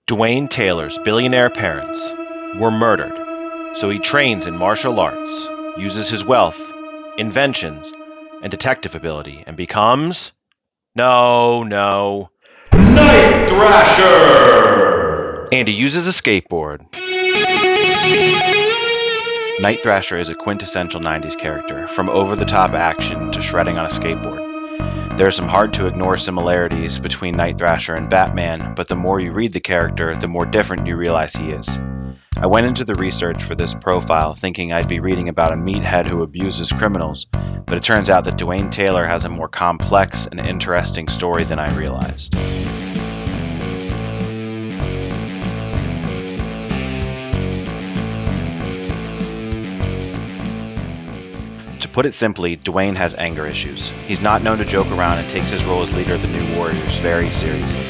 Dwayne Taylor's billionaire parents were murdered, so he trains in martial arts, uses his wealth, inventions, and detective ability, and becomes... Night Thrasher! And he uses a skateboard. Night Thrasher is a quintessential 90s character, from over-the-top action to shredding on a skateboard. There are some hard-to-ignore similarities between Night Thrasher and Batman, but the more you read the character, the more different you realize he is. I went into the research for this profile thinking I'd be reading about a meathead who abuses criminals, but it turns out that Dwayne Taylor has a more complex and interesting story than I realized. To put it simply, Dwayne has anger issues. He's not known to joke around and takes his role as leader of the New Warriors very seriously.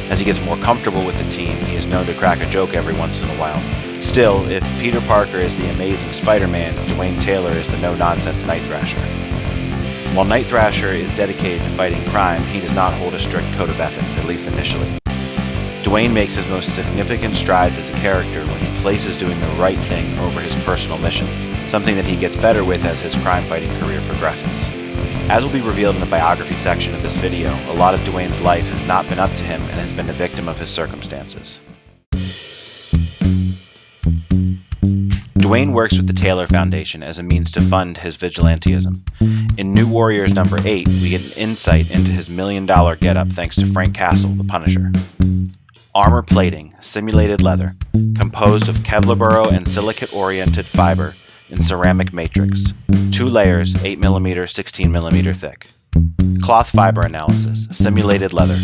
As he gets more comfortable with the team, he is known to crack a joke every once in a while. Still, if Peter Parker is the amazing Spider-Man, Dwayne Taylor is the no-nonsense Night Thrasher. While Night Thrasher is dedicated to fighting crime, he does not hold a strict code of ethics, at least initially. Dwayne makes his most significant strides as a character when he places doing the right thing over his personal mission, something that he gets better with as his crime-fighting career progresses. As will be revealed in the biography section of this video, a lot of Dwayne's life has not been up to him and has been a victim of his circumstances. Dwayne works with the Taylor Foundation as a means to fund his vigilantism. In New Warriors number 8, we get an insight into his $1 million getup thanks to Frank Castle, the Punisher. Armor plating, simulated leather, composed of Kevlar and silicate-oriented fiber in ceramic matrix, 2 layers, 8mm, 16mm thick. Cloth fiber analysis, simulated leather,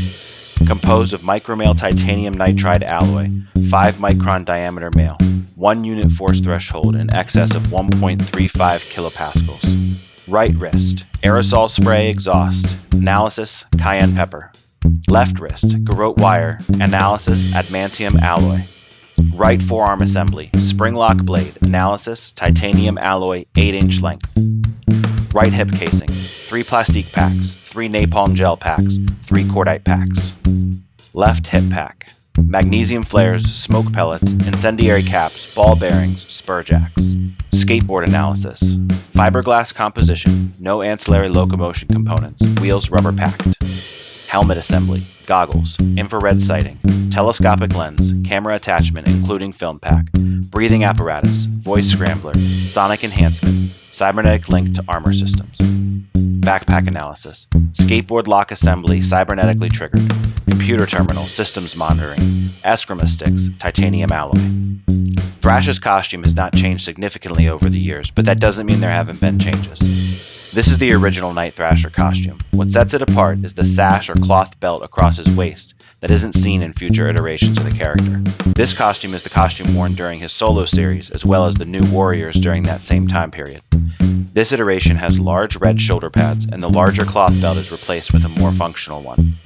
composed of micromail titanium nitride alloy, 5-micron diameter mail, 1 unit force threshold in excess of 1.35 kilopascals. Right wrist, aerosol spray exhaust, analysis, cayenne pepper. Left wrist, garrote wire, analysis, adamantium alloy. Right forearm assembly, spring lock blade, analysis, titanium alloy, 8-inch length. Right hip casing, 3 plastique packs, 3 napalm gel packs, 3 cordite packs. Left hip pack, magnesium flares, smoke pellets, incendiary caps, ball bearings, spur jacks. Skateboard analysis, fiberglass composition, no ancillary locomotion components, wheels rubber packed. Helmet assembly, goggles, infrared sighting, telescopic lens, camera attachment including film pack, breathing apparatus, voice scrambler, sonic enhancement, cybernetic link to armor systems. Backpack analysis, skateboard lock assembly cybernetically triggered, computer terminal, systems monitoring, Eskrima sticks, titanium alloy. Thrash's costume has not changed significantly over the years, but that doesn't mean there haven't been changes. This is the original Night Thrasher costume. What sets it apart is the sash or cloth belt across his waist that isn't seen in future iterations of the character. This costume is the costume worn during his solo series, as well as the New Warriors during that same time period. This iteration has large red shoulder pads, and the larger cloth belt is replaced with a more functional one.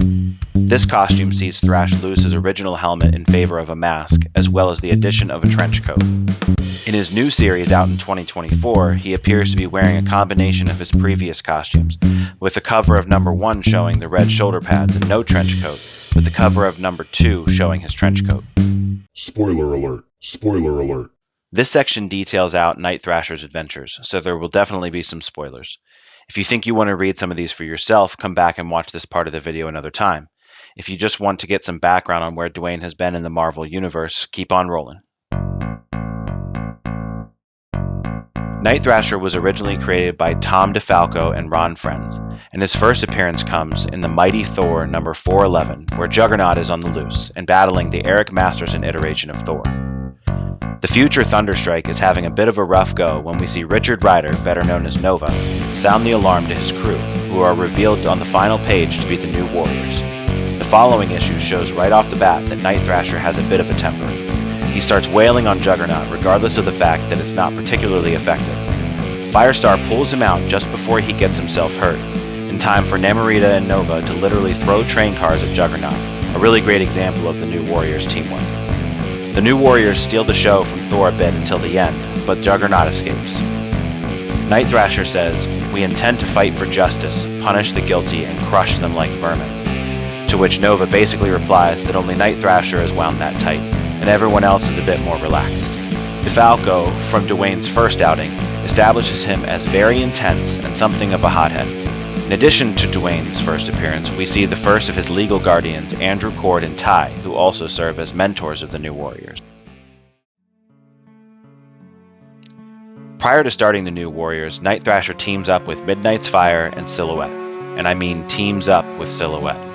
This costume sees Thrash lose his original helmet in favor of a mask, as well as the addition of a trench coat. In his new series out in 2024, he appears to be wearing a combination of his previous costumes, with the cover of number 1 showing the red shoulder pads and no trench coat, with the cover of number 2 showing his trench coat. Spoiler alert. Spoiler alert. This section details out Night Thrasher's adventures, so there will definitely be some spoilers. If you think you want to read some of these for yourself, come back and watch this part of the video another time. If you just want to get some background on where Dwayne has been in the Marvel Universe, keep on rolling. Night Thrasher was originally created by Tom DeFalco and Ron Frenz, and his first appearance comes in the Mighty Thor number 411, where Juggernaut is on the loose and battling the Eric Masterson iteration of Thor. The future Thunderstrike is having a bit of a rough go when we see Richard Rider, better known as Nova, sound the alarm to his crew, who are revealed on the final page to be the New Warriors. The following issue shows right off the bat that Night Thrasher has a bit of a temper. He starts wailing on Juggernaut regardless of the fact that it's not particularly effective. Firestar pulls him out just before he gets himself hurt, in time for Namorita and Nova to literally throw train cars at Juggernaut, a really great example of the New Warriors' teamwork. The New Warriors steal the show from Thor a bit until the end, but Juggernaut escapes. Night Thrasher says, "We intend to fight for justice, punish the guilty, and crush them like vermin." to which Nova basically replies that only Night Thrasher is wound that tight, and everyone else is a bit more relaxed. DeFalco, from Dwayne's first outing, establishes him as very intense and something of a hothead. In addition to Dwayne's first appearance, we see the first of his legal guardians, Andrew Cord and Ty, who also serve as mentors of the New Warriors. Prior to starting the New Warriors, Night Thrasher teams up with Midnight's Fire and Silhouette, and I mean teams up with Silhouette.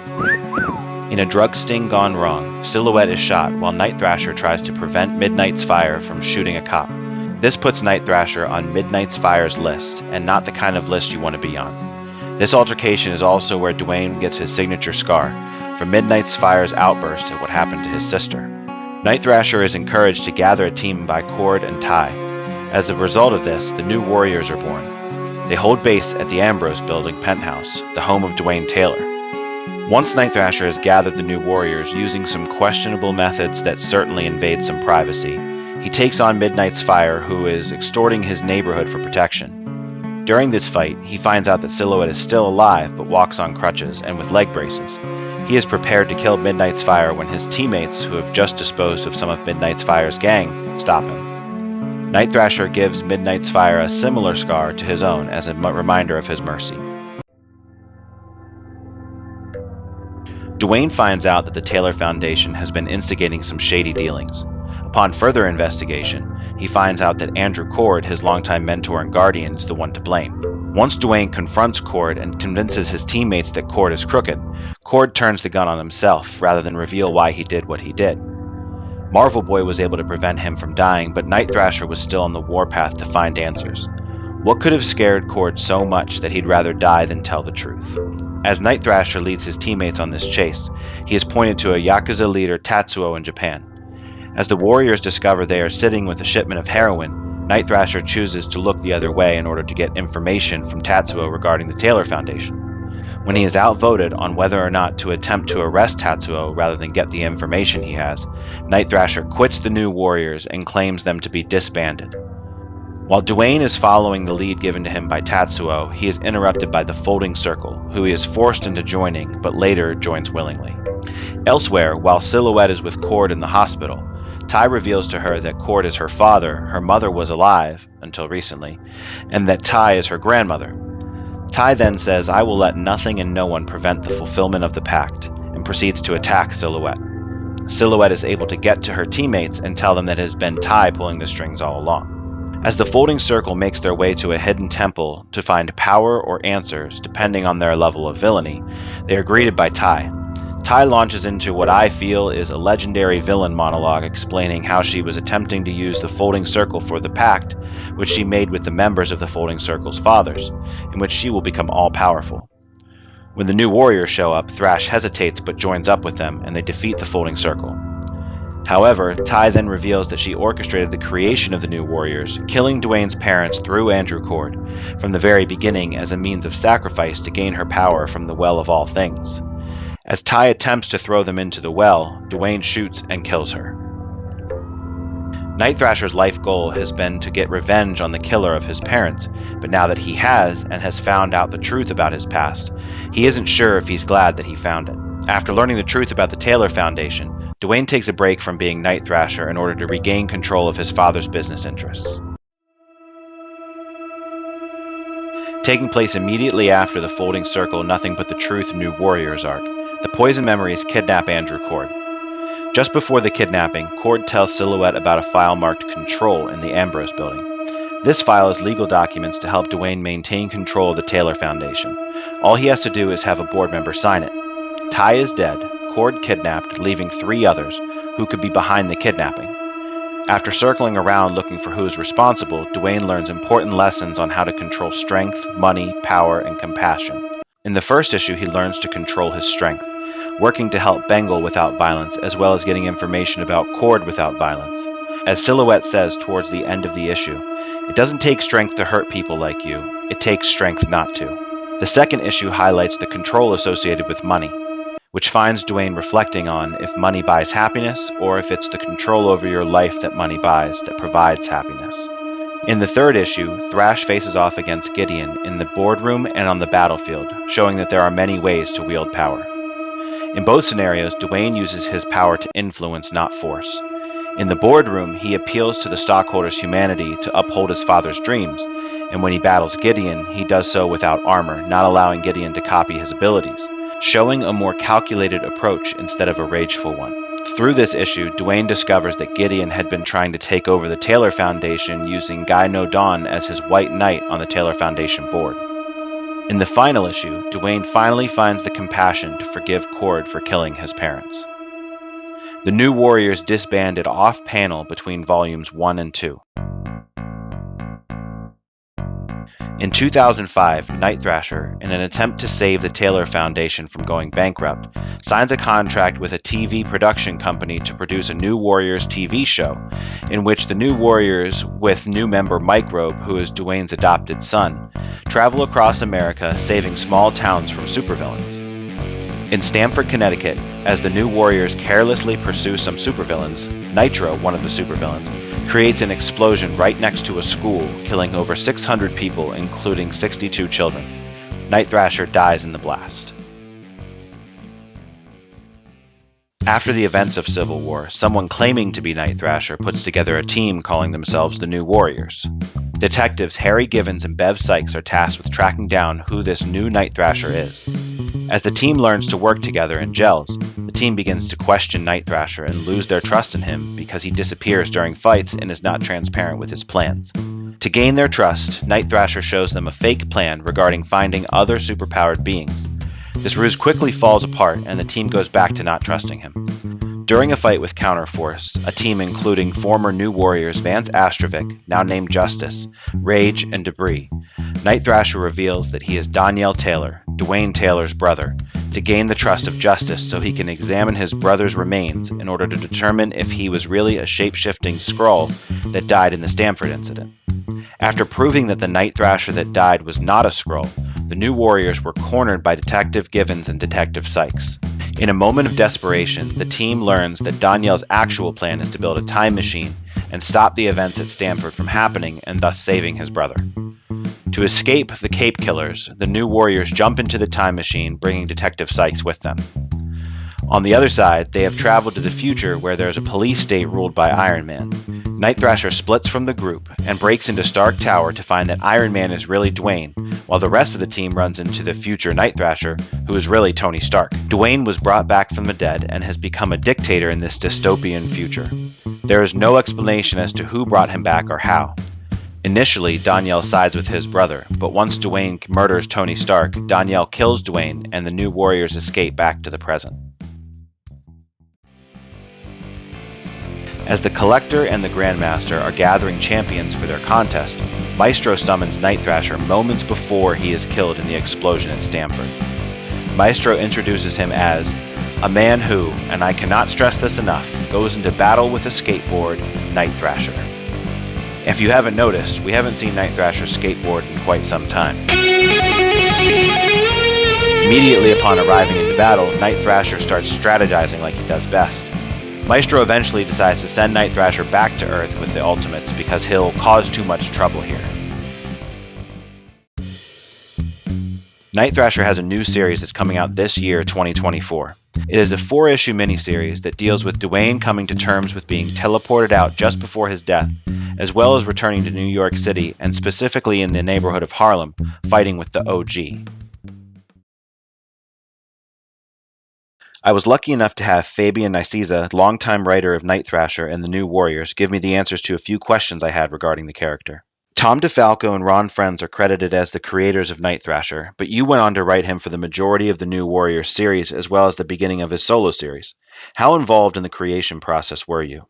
In a drug sting gone wrong, Silhouette is shot while Night Thrasher tries to prevent Midnight's Fire from shooting a cop. This puts Night Thrasher on Midnight's Fire's list, and not the kind of list you want to be on. This altercation is also where Dwayne gets his signature scar, for Midnight's Fire's outburst at what happened to his sister. Night Thrasher is encouraged to gather a team by Cord and Ty. As a result of this, the New Warriors are born. They hold base at the Ambrose Building penthouse, the home of Dwayne Taylor. Once Night Thrasher has gathered the New Warriors using some questionable methods that certainly invade some privacy, he takes on Midnight's Fire, who is extorting his neighborhood for protection. During this fight, he finds out that Silhouette is still alive but walks on crutches and with leg braces. He is prepared to kill Midnight's Fire when his teammates, who have just disposed of some of Midnight's Fire's gang, stop him. Night Thrasher gives Midnight's Fire a similar scar to his own as a reminder of his mercy. Dwayne finds out that the Taylor Foundation has been instigating some shady dealings. Upon further investigation, he finds out that Andrew Cord, his longtime mentor and guardian, is the one to blame. Once Dwayne confronts Cord and convinces his teammates that Cord is crooked, Cord turns the gun on himself rather than reveal why he did what he did. Marvel Boy was able to prevent him from dying, but Night Thrasher was still on the warpath to find answers. What could have scared Cord so much that he'd rather die than tell the truth? As Night Thrasher leads his teammates on this chase, he is pointed to a Yakuza leader Tatsuo in Japan. As the Warriors discover they are sitting with a shipment of heroin, Night Thrasher chooses to look the other way in order to get information from Tatsuo regarding the Taylor Foundation. When he is outvoted on whether or not to attempt to arrest Tatsuo rather than get the information he has, Night Thrasher quits the New Warriors and claims them to be disbanded. While Dwayne is following the lead given to him by Tatsuo, he is interrupted by the Folding Circle, who he is forced into joining, but later joins willingly. Elsewhere, while Silhouette is with Cord in the hospital, Ty reveals to her that Cord is her father, her mother was alive, until recently, and that Ty is her grandmother. Ty then says, "I will let nothing and no one prevent the fulfillment of the pact," and proceeds to attack Silhouette. Silhouette is able to get to her teammates and tell them that it has been Ty pulling the strings all along. As the Folding Circle makes their way to a hidden temple to find power or answers, depending on their level of villainy, they are greeted by Ty. Ty launches into what I feel is a legendary villain monologue explaining how she was attempting to use the Folding Circle for the pact, which she made with the members of the Folding Circle's fathers, in which she will become all-powerful. When the New Warriors show up, Thrash hesitates but joins up with them, and they defeat the Folding Circle. However, Ty then reveals that she orchestrated the creation of the New Warriors, killing Dwayne's parents through Andrew Cord, from the very beginning as a means of sacrifice to gain her power from the Well of All Things. As Ty attempts to throw them into the well, Dwayne shoots and kills her. Night Thrasher's life goal has been to get revenge on the killer of his parents, but now that he has and has found out the truth about his past, he isn't sure if he's glad that he found it. After learning the truth about the Taylor Foundation, Dwayne takes a break from being Night Thrasher in order to regain control of his father's business interests. Taking place immediately after the Folding Circle Nothing But the Truth New Warriors arc, the Poison Memories kidnap Andrew Cord. Just before the kidnapping, Cord tells Silhouette about a file marked Control in the Ambrose Building. This file is legal documents to help Dwayne maintain control of the Taylor Foundation. All he has to do is have a board member sign it. Ty is dead, Cord kidnapped, leaving 3 others who could be behind the kidnapping. After circling around looking for who is responsible, Dwayne learns important lessons on how to control strength, money, power, and compassion. In the first issue, he learns to control his strength, working to help Bengal without violence, as well as getting information about Cord without violence. As Silhouette says towards the end of the issue, it doesn't take strength to hurt people like you, it takes strength not to. The second issue highlights the control associated with money, which finds Dwayne reflecting on if money buys happiness, or if it's the control over your life that money buys that provides happiness. In the third issue, Thrash faces off against Gideon in the boardroom and on the battlefield, showing that there are many ways to wield power. In both scenarios, Dwayne uses his power to influence, not force. In the boardroom, he appeals to the stockholder's humanity to uphold his father's dreams, and when he battles Gideon, he does so without armor, not allowing Gideon to copy his abilities, showing a more calculated approach instead of a rageful one. Through this issue, Dwayne discovers that Gideon had been trying to take over the Taylor Foundation using Guy No Dawn as his white knight on the Taylor Foundation board. In the final issue, Dwayne finally finds the compassion to forgive Cord for killing his parents. The New Warriors disbanded off-panel between volumes 1 and 2. In 2005, Night Thrasher, in an attempt to save the Taylor Foundation from going bankrupt, signs a contract with a TV production company to produce a New Warriors TV show, in which the New Warriors, with new member Microbe, who is Dwayne's adopted son, travel across America saving small towns from supervillains. In Stamford, Connecticut, as the New Warriors carelessly pursue some supervillains, Nitro, one of the supervillains, creates an explosion right next to a school, killing over 600 people, including 62 children. Night Thrasher dies in the blast. After the events of Civil War, someone claiming to be Night Thrasher puts together a team calling themselves the New Warriors. Detectives Harry Givens and Bev Sykes are tasked with tracking down who this new Night Thrasher is. As the team learns to work together and gels, the team begins to question Night Thrasher and lose their trust in him because he disappears during fights and is not transparent with his plans. To gain their trust, Night Thrasher shows them a fake plan regarding finding other superpowered beings. This ruse quickly falls apart and the team goes back to not trusting him. During a fight with Counterforce, a team including former New Warriors Vance Astrovic, now named Justice, Rage, and Debris, Night Thrasher reveals that he is Danielle Taylor, Dwayne Taylor's brother, to gain the trust of Justice so he can examine his brother's remains in order to determine if he was really a shape-shifting Skrull that died in the Stamford incident. After proving that the Night Thrasher that died was not a Skrull, the New Warriors were cornered by Detective Givens and Detective Sykes. In a moment of desperation, the team learns that Danielle's actual plan is to build a time machine and stop the events at Stamford from happening and thus saving his brother. To escape the Cape Killers, the New Warriors jump into the time machine, bringing Detective Sykes with them. On the other side, they have traveled to the future where there is a police state ruled by Iron Man. Night Thrasher splits from the group and breaks into Stark Tower to find that Iron Man is really Dwayne, while the rest of the team runs into the future Night Thrasher, who is really Tony Stark. Dwayne was brought back from the dead and has become a dictator in this dystopian future. There is no explanation as to who brought him back or how. Initially, Danielle sides with his brother, but once Dwayne murders Tony Stark, Danielle kills Dwayne and the New Warriors escape back to the present. As the Collector and the Grandmaster are gathering champions for their contest, Maestro summons Night Thrasher moments before he is killed in the explosion at Stamford. Maestro introduces him as a man who, and I cannot stress this enough, goes into battle with a skateboard, Night Thrasher. If you haven't noticed, we haven't seen Night Thrasher skateboard in quite some time. Immediately upon arriving into battle, Night Thrasher starts strategizing like he does best. Maestro eventually decides to send Night Thrasher back to Earth with the Ultimates because he'll cause too much trouble here. Night Thrasher has a new series that's coming out this year, 2024. It is a 4-issue miniseries that deals with Dwayne coming to terms with being teleported out just before his death, as well as returning to New York City and specifically in the neighborhood of Harlem, fighting with the OG. I was lucky enough to have Fabian Nicieza, longtime writer of Night Thrasher and the New Warriors, give me the answers to a few questions I had regarding the character. Tom DeFalco and Ron Frenz are credited as the creators of Night Thrasher, but you went on to write him for the majority of the New Warriors series as well as the beginning of his solo series. How involved in the creation process were you?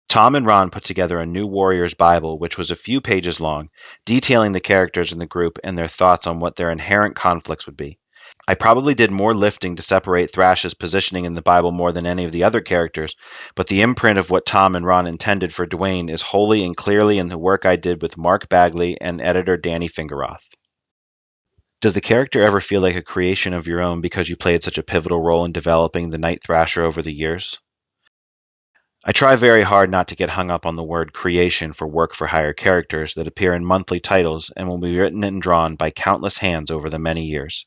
Tom and Ron put together a New Warriors Bible, which was a few pages long, detailing the characters in the group and their thoughts on what their inherent conflicts would be. I probably did more lifting to separate Thrash's positioning in the Bible more than any of the other characters, but the imprint of what Tom and Ron intended for Dwayne is wholly and clearly in the work I did with Mark Bagley and editor Danny Fingeroth. Does the character ever feel like a creation of your own because you played such a pivotal role in developing the Night Thrasher over the years? I try very hard not to get hung up on the word creation for work-for-hire characters that appear in monthly titles and will be written and drawn by countless hands over the many years.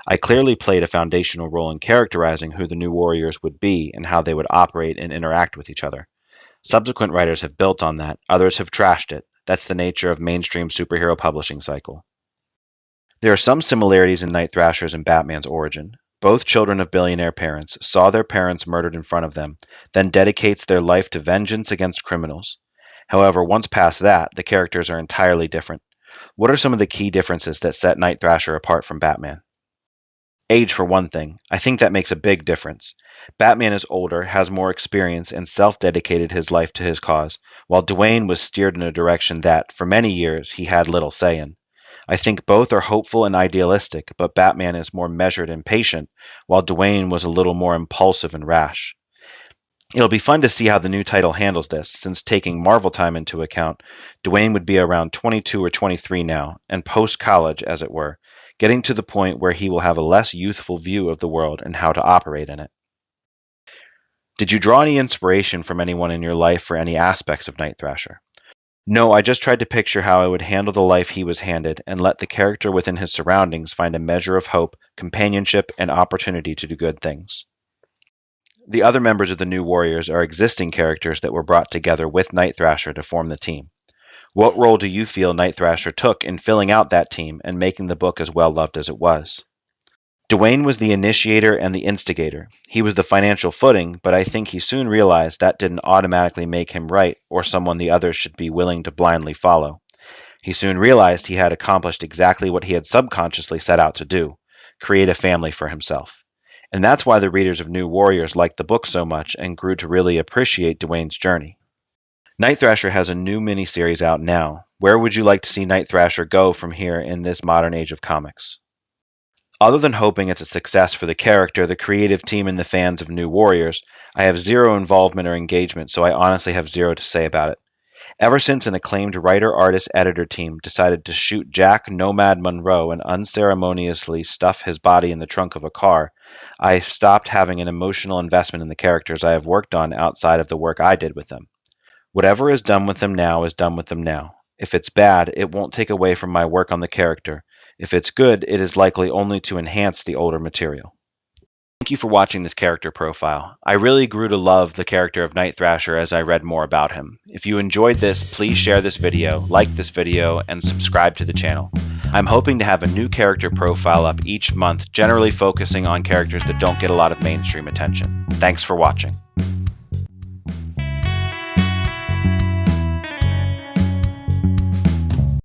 I clearly played a foundational role in characterizing who the new Warriors would be and how they would operate and interact with each other. Subsequent writers have built on that, others have trashed it. That's the nature of mainstream superhero publishing cycle. There are some similarities in Night Thrasher's and Batman's origin. Both children of billionaire parents saw their parents murdered in front of them, then dedicates their life to vengeance against criminals. However, once past that, the characters are entirely different. What are some of the key differences that set Night Thrasher apart from Batman? Age, for one thing. I think that makes a big difference. Batman is older, has more experience, and self-dedicated his life to his cause, while Dwayne was steered in a direction that, for many years, he had little say in. I think both are hopeful and idealistic, but Batman is more measured and patient, while Dwayne was a little more impulsive and rash. It'll be fun to see how the new title handles this, since taking Marvel time into account, Dwayne would be around 22 or 23 now, and post-college, as it were, getting to the point where he will have a less youthful view of the world and how to operate in it. Did you draw any inspiration from anyone in your life for any aspects of Night Thrasher? No, I just tried to picture how I would handle the life he was handed and let the character within his surroundings find a measure of hope, companionship, and opportunity to do good things. The other members of the New Warriors are existing characters that were brought together with Night Thrasher to form the team. What role do you feel Night Thrasher took in filling out that team and making the book as well loved as it was? Dwayne was the initiator and the instigator. He was the financial footing, but I think he soon realized that didn't automatically make him right or someone the others should be willing to blindly follow. He soon realized he had accomplished exactly what he had subconsciously set out to do, create a family for himself. And that's why the readers of New Warriors liked the book so much and grew to really appreciate Dwayne's journey. Night Thrasher has a new miniseries out now. Where would you like to see Night Thrasher go from here in this modern age of comics? Other than hoping it's a success for the character, the creative team, and the fans of New Warriors, I have zero involvement or engagement, so I honestly have zero to say about it. Ever since an acclaimed writer-artist-editor team decided to shoot Jack Nomad Monroe and unceremoniously stuff his body in the trunk of a car, I stopped having an emotional investment in the characters I have worked on outside of the work I did with them. Whatever is done with them now is done with them now. If it's bad, it won't take away from my work on the character. If it's good, it is likely only to enhance the older material. Thank you for watching this character profile. I really grew to love the character of Night Thrasher as I read more about him. If you enjoyed this, please share this video, like this video, and subscribe to the channel. I'm hoping to have a new character profile up each month, generally focusing on characters that don't get a lot of mainstream attention. Thanks for watching.